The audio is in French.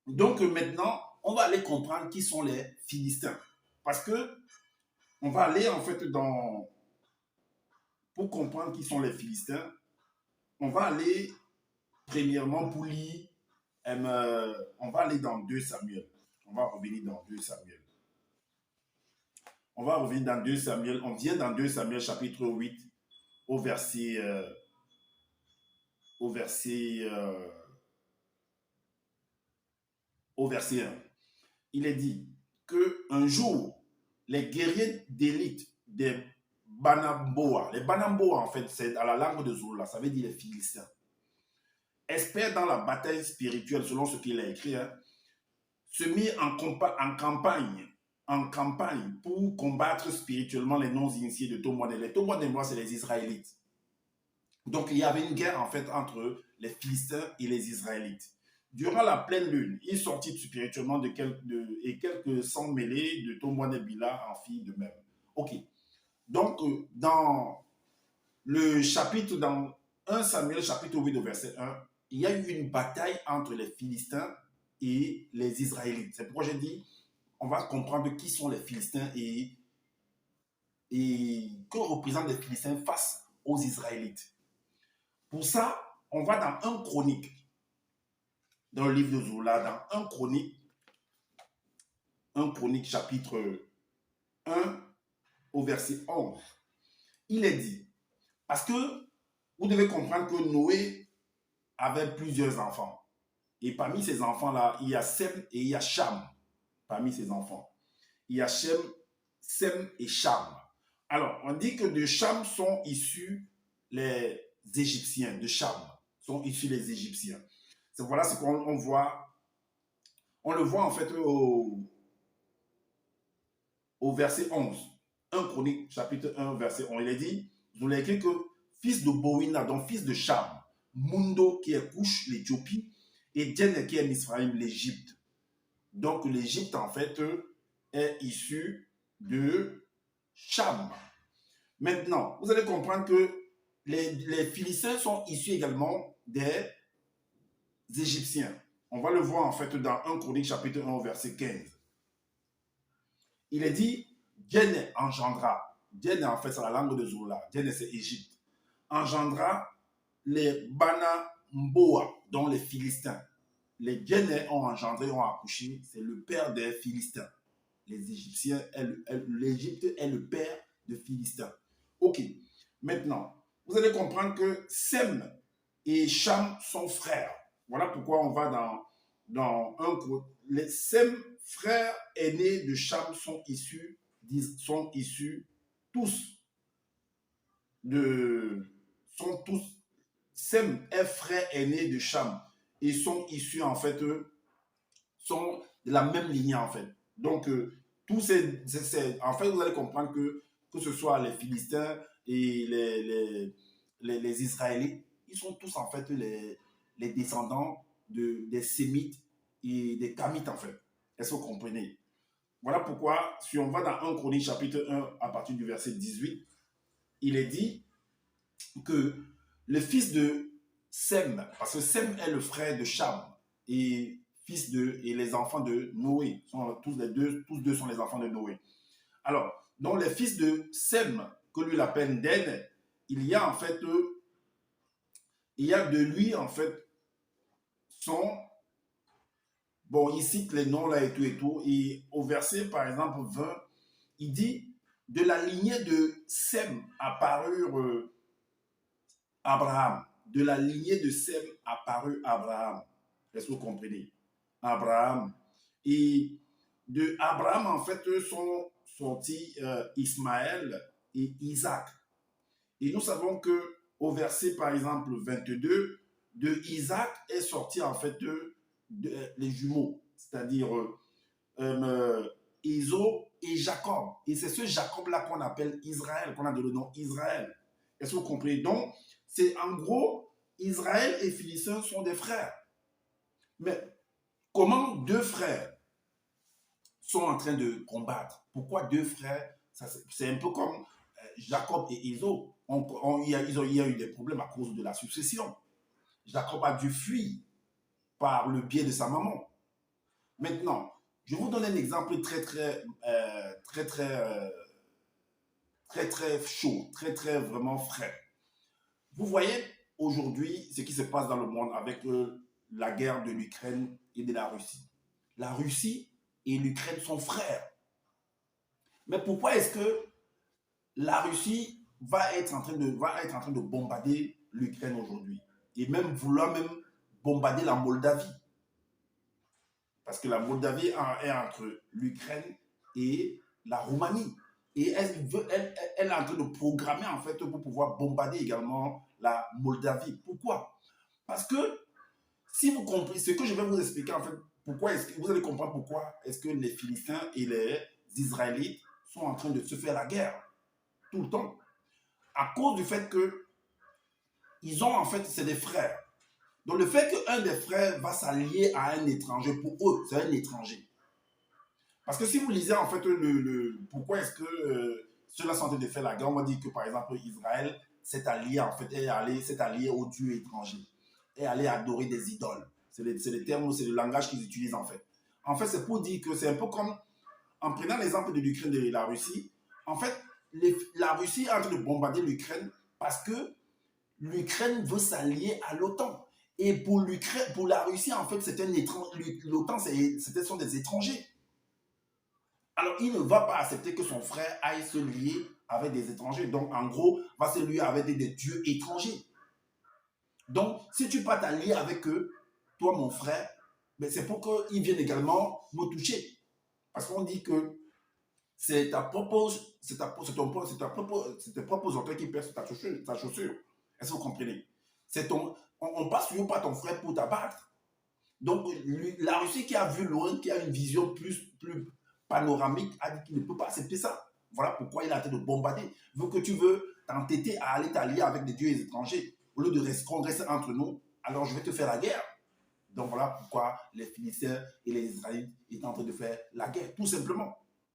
Donc maintenant, on va aller comprendre qui sont les Philistins. Parce que on va aller en fait dans... Pour comprendre qui sont les Philistins, on va aller premièrement pour lire... on va aller dans 2 Samuel. On va revenir dans 2 Samuel. On va revenir dans 2 Samuel. On vient dans 2 Samuel chapitre 8 au verset... au verset... au verset 1. Il est dit qu'un jour, les guerriers d'élite des Banamboa, les Banamboa en fait, c'est à la langue de Zola, ça veut dire les Philistins, experts dans la bataille spirituelle, selon ce qu'il a écrit, hein, se mirent en campagne pour combattre spirituellement les non-initiés de Tomoine. Les Tomoine, c'est les Israélites. Donc il y avait une guerre en fait entre les Philistins et les Israélites. Durant la pleine lune, ils sortirent spirituellement et quelques 100 mêlées de Tomoine et Bila en firent de même. Ok. Donc, dans le chapitre, dans 1 Samuel, chapitre 8, verset 1, il y a eu une bataille entre les Philistins et les Israélites. C'est pourquoi j'ai dit, on va comprendre qui sont les Philistins et que représentent les Philistins face aux Israélites. Pour ça, on va dans 1 Chronique, dans le livre de Zola, dans 1 Chronique chapitre 1 au verset 11. Il est dit, parce que vous devez comprendre que Noé avait plusieurs enfants. Et parmi ces enfants-là, il y a Sem et il y a Cham. Parmi ses enfants, il y a Sem et Cham. Alors, on dit que de Cham sont issus les Égyptiens. De Cham sont issus les Égyptiens. Voilà ce qu'on voit. On le voit en fait au verset 11. 1 Chronique, chapitre 1, verset 11. Il est dit, nous l'avons écrit que fils de Boïna, donc fils de Cham, Mundo qui est Couche, l'Éthiopie, et Djen qui est Misraïm, l'Égypte. Donc l'Égypte, en fait, est issue de Cham. Maintenant, vous allez comprendre que les Philistins sont issus également des Égyptiens. On va le voir en fait dans 1 Chronique chapitre 1 verset 15. Il est dit, Djen engendra, Djen en fait c'est la langue de Zola, Djen c'est Égypte, engendra les Banamboa, dont les Philistins. Les Djenais ont engendré, ont accouché, c'est le père des Philistins. Les Égyptiens, l'Égypte est le père des Philistins. Ok, maintenant, vous allez comprendre que Sem et Cham sont frères. Voilà pourquoi on va dans un cours. Les Sem, frères aînés de Cham, sont issus tous de... sont tous... Sem est frère aîné de Cham et sont issus en fait, sont de la même lignée en fait. Donc, tous en fait, vous allez comprendre que ce soit les Philistins et les Israélites, ils sont tous en fait les descendants des Sémites et des Camites en fait. Est-ce que vous comprenez? Voilà pourquoi, si on va dans 1 Chronique chapitre 1 à partir du verset 18, il est dit que le fils de Sem, parce que Sem est le frère de Cham, et les enfants de Noé, tous deux sont les enfants de Noé. Alors, dans les fils de Sem, que lui l'appelle Den, il y a en fait, il y a de lui en fait, bon, il cite les noms là et tout, et au verset par exemple 20, il dit, de la lignée de Sem apparurent Abraham. De la lignée de Sem apparut Abraham. Est-ce que vous comprenez? Abraham. Et de Abraham, en fait, sont sortis Ismaël et Isaac. Et nous savons que au verset, par exemple, 22, de Isaac est sorti, en fait, les jumeaux, c'est-à-dire Ésaü et Jacob. Et c'est ce Jacob-là qu'on appelle Israël, qu'on a donné le nom Israël. Est-ce que vous comprenez? Donc, c'est en gros, Israël et Philistins sont des frères. Mais comment deux frères sont en train de combattre? Pourquoi deux frères? C'est un peu comme Jacob et Ésaü. Il y a eu des problèmes à cause de la succession. Jacob a dû fuir par le biais de sa maman. Maintenant, je vous donne un exemple très chaud, très vraiment frais. Vous voyez aujourd'hui ce qui se passe dans le monde avec la guerre de l'Ukraine et de la Russie. La Russie et l'Ukraine sont frères. Mais pourquoi est-ce que la Russie va être en train de bombarder l'Ukraine aujourd'hui et même vouloir même bombarder la Moldavie? Parce que la Moldavie est entre l'Ukraine et la Roumanie. Et elle est en train de programmer en fait pour pouvoir bombarder également la Moldavie. Pourquoi? Parce que si vous comprenez ce que je vais vous expliquer en fait, pourquoi est-ce que vous allez comprendre pourquoi est-ce que les Philistins et les Israélites sont en train de se faire la guerre tout le temps. À cause du fait que ils ont en fait, c'est des frères. Donc le fait qu'un des frères va s'allier à un étranger, pour eux, c'est un étranger. Parce que si vous lisez en fait pourquoi est-ce que ceux-là sont en train de faire la guerre, on va dire que par exemple Israël s'est allié en fait, s'est allié aux dieux étrangers, est allé adorer des idoles. C'est les termes, c'est le langage qu'ils utilisent en fait. En fait, c'est pour dire que c'est un peu comme, en prenant l'exemple de l'Ukraine et de la Russie, en fait, la Russie est en train de bombarder l'Ukraine parce que l'Ukraine veut s'allier à l'OTAN. Et pour l'Ukraine, pour la Russie, en fait, c'est un étranger. L'OTAN, ce sont des étrangers. Alors, il ne va pas accepter que son frère aille se lier avec des étrangers. Donc, en gros, va se lier avec des dieux étrangers. Donc, si tu pas t'allier avec eux, toi, mon frère, ben, c'est pour qu'ils viennent également me toucher. Parce qu'on dit que c'est tes propres orteils qui percent ta chaussure. Est-ce que vous comprenez? On passe toujours par ton frère pour t'abattre. Donc, la Russie qui a vu loin, qui a une vision plus panoramique, a dit qu'il ne peut pas accepter ça. Voilà pourquoi il a été de bombarder. Vu que tu veux t'entêter à aller t'allier avec des dieux étrangers, au lieu de rester entre nous, alors je vais te faire la guerre. Donc voilà pourquoi les Philistins et les Israélites étaient en train de faire la guerre, tout simplement.